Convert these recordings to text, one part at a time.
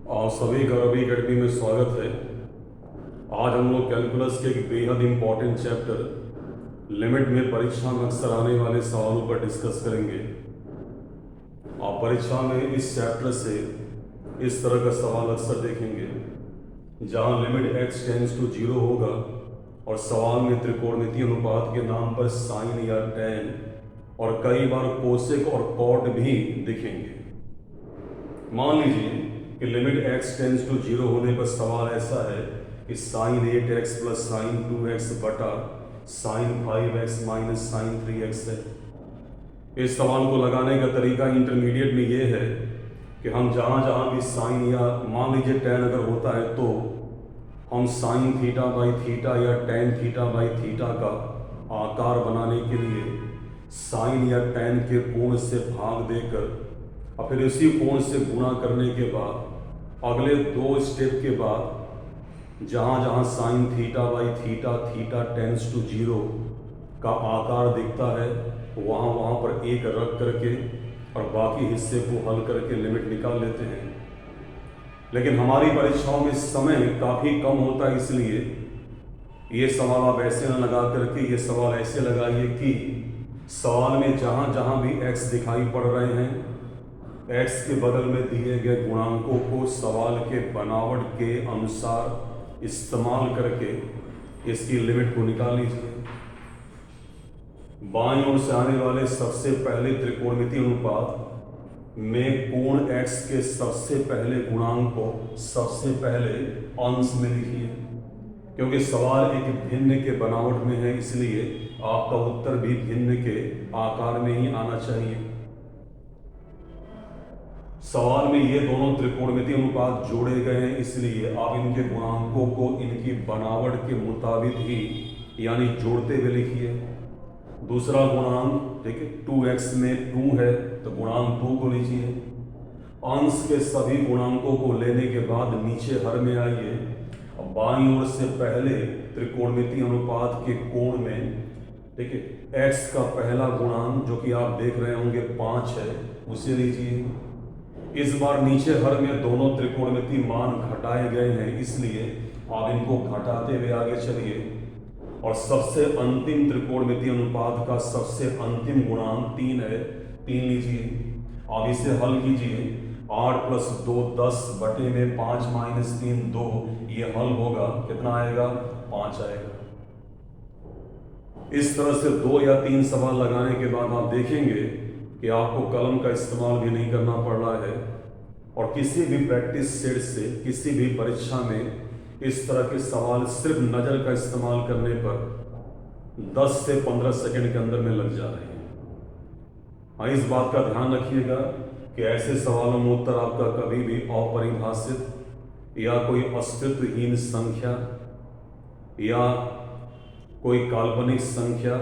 आप सभी का रवि अकेडमी में स्वागत है। आज हम लोग कैलकुलस के एक बेहद इम्पॉर्टेंट चैप्टर लिमिट में परीक्षा में अक्सर आने वाले सवालों पर डिस्कस करेंगे। आप परीक्षा में इस चैप्टर से इस तरह का सवाल अक्सर देखेंगे जहां लिमिट x टेंड्स टू 0 होगा और सवाल में त्रिकोणमितीय अनुपात के नाम पर साइन या tan और कई बार कोसेक और कॉट भी दिखेंगे। मान लीजिए कि लिमिट x टेंड्स टू 0 होने पर सवाल ऐसा है कि sign 8x plus sign 2x बटा sign 5x minus sign 3x है। इस सवाल को लगाने का तरीका इंटरमीडिएट में ये है कि हम जहाँ जहाँ भी साइन या मान लीजिए tan अगर होता है तो हम साइन थीटा बाई थीटा या tan थीटा बाई थीटा का आकार बनाने के लिए साइन या tan के कोण से भाग देकर और फिर इसी कोण से गुणा करने के बाद अगले दो स्टेप के बाद जहाँ जहाँ sine theta by theta theta tends to 0 का आकार दिखता है वहाँ वहाँ पर एक रख करके और बाकी हिस्से को हल करके लिमिट निकाल लेते हैं। लेकिन हमारी परीक्षाओं में समय काफ़ी कम होता है, इसलिए ये सवाल आप ऐसे न लगा करके ये सवाल ऐसे लगाइए कि सवाल में जहाँ जहाँ भी x दिखाई पड़ रहे हैं x के बगल में दिए गए गुणांकों को सवाल के बनावट के अनुसार इस्तेमाल करके इसकी लिमिट को निकाल लीजिए। बाईं ओर से आने वाले सबसे पहले त्रिकोणमितीय अनुपात में कोण x के सबसे पहले गुणांक को सबसे पहले अंश में लिखिए। क्योंकि सवाल एक भिन्न के बनावट में है, इसलिए आपका उत्तर भी भिन्न के आकार में ही आना चाहिए। सवाल में ये दोनों त्रिकोणमितीय अनुपात जोड़े गए हैं, इसलिए आप इनके गुणांकों को इनकी बनावट के मुताबिक ही यानी जोड़ते हुए लिखिए। दूसरा गुणांक ठीक है, 2x में 2 है तो गुणांक 2 को लीजिए। अंश के सभी गुणांकों को लेने के बाद नीचे हर में आइए और बाईं ओर से पहले त्रिकोणमितीय अनुपात के कोण में ठीक है x का पहला गुणांक जो कि आप देख रहे होंगे 5 है उसे लीजिए। इस बार नीचे हर में दोनों त्रिकोणमितीय मान घटाए गए हैं, इसलिए आप इनको घटाते हुए आगे चलिए और सबसे अंतिम त्रिकोणमितीय अनुपात का सबसे अंतिम गुणांक 3 है, 3 लीजिए। अब इसे हल कीजिए। 8 प्लस 2 10 बटे में 5 माइनस 3 2, ये हल होगा कितना आएगा 5 आएगा। इस तरह से 2 या 3 सवाल लगाने के बाद आप देखेंगे कि आपको कलम का इस्तेमाल भी नहीं करना पड़ रहा है और किसी भी प्रैक्टिस सेट से किसी भी परीक्षा में इस तरह के सवाल सिर्फ नज़र का इस्तेमाल करने पर 10 से 15 सेकंड के अंदर में लग जा रहे हैं। हाँ, इस बात का ध्यान रखिएगा कि ऐसे सवालों में उत्तर आपका कभी भी अपरिभाषित या कोई अस्तित्वहीन संख्या या कोई काल्पनिक संख्या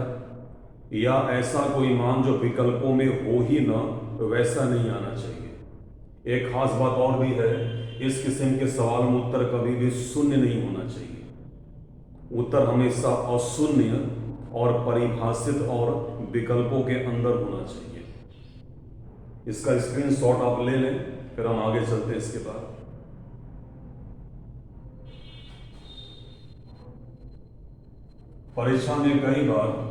या ऐसा कोई मान जो विकल्पों में हो ही ना वैसा नहीं आना चाहिए। एक खास बात और भी है, इस किस्म के सवाल में उत्तर कभी भी शून्य नहीं होना चाहिए। उत्तर हमेशा अशून्य और परिभाषित और विकल्पों के अंदर होना चाहिए। इसका स्क्रीनशॉट आप ले लें, फिर हम आगे चलते हैं इसके बाद। परीक्षा में कई बार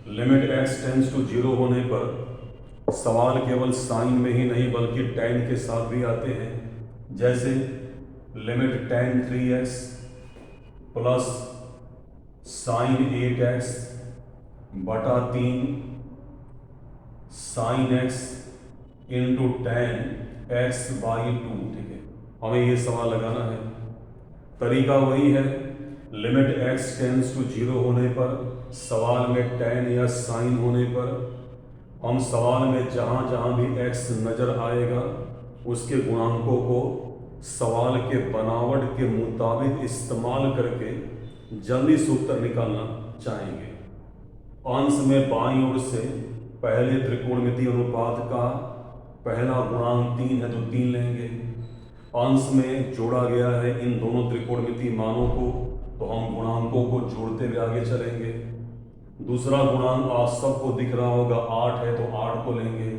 लिमिट x टेंड्स टू 0 होने पर सवाल केवल साइन में ही नहीं बल्कि tan के साथ भी आते हैं। जैसे limit tan 3x plus sign 8x बटा 3 sine x into tan x by 2। ठीक है, हमें ये सवाल लगाना है। तरीका वही है, लिमिट x टेंड्स टू 0 होने पर सवाल में tan या साइन होने पर हम सवाल में जहाँ जहाँ भी x नज़र आएगा उसके गुणांकों को सवाल के बनावट के मुताबिक इस्तेमाल करके जल्दी से उत्तर निकालना चाहेंगे। अंश में बाईं ओर से पहले त्रिकोणमितीय अनुपात का पहला गुणांक 3 है तो 3 लेंगे। अंश में जोड़ा गया है इन दोनों त्रिकोणमितीय मानों को, तो हम गुणांकों को जोड़ते हुए आगे चलेंगे। दूसरा गुणांक आप सबको दिख रहा होगा 8 है तो 8 को लेंगे।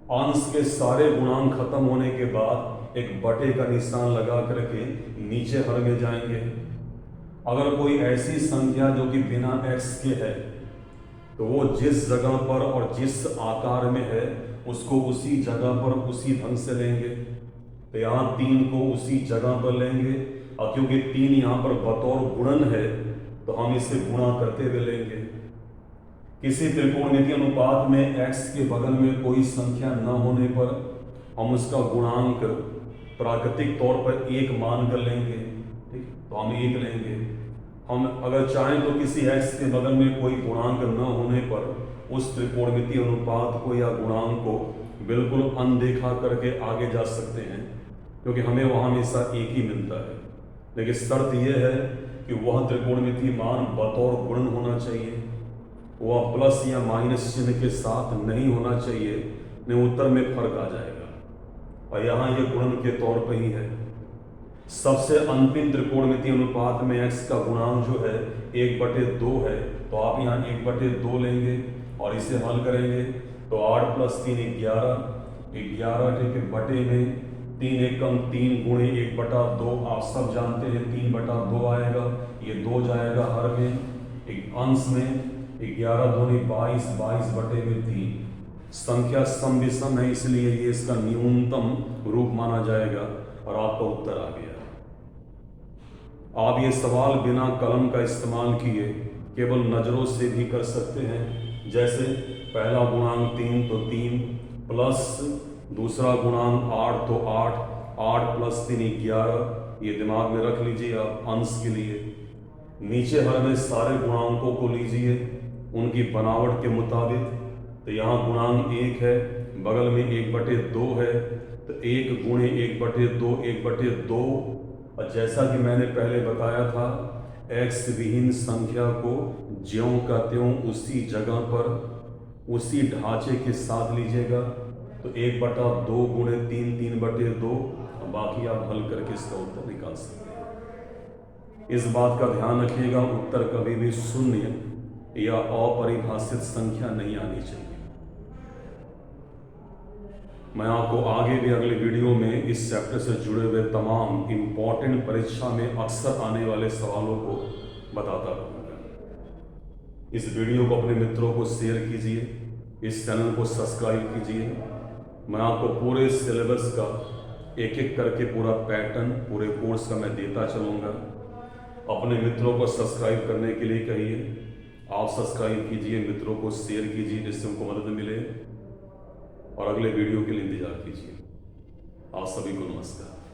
अंश के सारे गुणांक खत्म होने के बाद एक बटे का निशान लगा करके नीचे हर में जाएंगे। अगर कोई ऐसी संख्या जो कि बिना x के है तो वो जिस जगह पर और जिस आकार में है उसको उसी जगह पर उसी ढंग से लेंगे। तो यहाँ 3 को उसी जगह पर लेंगे और क्योंकि 3 यहाँ पर बतौर गुणन है तो हम इसे गुणा करते हुए लेंगे। किसी त्रिकोणमितीय अनुपात में x के बगल में कोई संख्या न होने पर हम उसका गुणांक प्राकृतिक तौर पर 1 मान कर लेंगे। ठीक, तो हम 1 लेंगे। हम अगर चाहें तो किसी x के बगल में कोई गुणांक न होने पर उस त्रिकोणमितीय अनुपात को या गुणांक को बिल्कुल अनदेखा करके आगे जा सकते हैं, क्योंकि हमें वहाँ हमेशा 1 ही मिलता है। लेकिन शर्त यह है कि वह त्रिकोणमितीय मान बतौर गुणन होना चाहिए, वह प्लस या माइनस चिन्ह के साथ नहीं होना चाहिए, नहीं उत्तर में फर्क आ जाएगा। और यहाँ ये गुणन के तौर पर ही है। सबसे अंतिम त्रिकोणमितीय अनुपात में x का गुणांक जो है 1/2 है, तो आप यहाँ 1/2 लेंगे और इसे हल करेंगे तो 8 + 3 11, 11 ठीक है बटे में 3 एकम 3 गुणे 1/2, आप सब जानते हैं 3/2 आएगा, ये 2 जाएगा हर में, एक अंश में 11 दूनी 22, 22/3। संख्या सम विषम है इसलिए ये इसका न्यूनतम रूप माना जाएगा और आपका उत्तर आ गया। आप ये सवाल बिना कलम का इस्तेमाल किए केवल नज़रों से भी कर सकते हैं। जैसे पहला गुणांक 3 तो 3 प्लस दूसरा गुणांक 8 तो 8, 8 + 3 11, ये दिमाग में रख लीजिए आप अंश के लिए। नीचे हर में सारे गुणांकों को लीजिए उनकी बनावट के मुताबिक। तो यहाँ गुणांक 1 है, बगल में 1/2 है, तो 1 गुणे 1/2, 1/2। और जैसा कि मैंने पहले बताया था, x विहीन संख्या को ज्यों का त्यों उसी जगह पर उसी ढांचे के साथ लीजिएगा। तो 1/2 गुणे 3, 3/2, बाकी आप हल करके इसका उत्तर निकाल सकते हैं। इस बात का ध्यान रखिएगा, उत्तर कभी भी शून्य या अपरिभाषित संख्या नहीं आनी चाहिए। मैं आपको आगे भी अगले वीडियो में इस चैप्टर से जुड़े हुए तमाम इम्पॉर्टेंट परीक्षा में अक्सर आने वाले सवालों को बताता रहूँगा। इस वीडियो को अपने मित्रों को शेयर कीजिए, इस चैनल को सब्सक्राइब कीजिए। मैं आपको पूरे सिलेबस का एक एक करके पूरा पैटर्न पूरे कोर्स का मैं देता चलूँगा। अपने मित्रों को सब्सक्राइब करने के लिए कहिए, आप सब्सक्राइब कीजिए, मित्रों को शेयर कीजिए जिससे उनको मदद मिले, और अगले वीडियो के लिए इंतजार कीजिए। आप सभी को नमस्कार।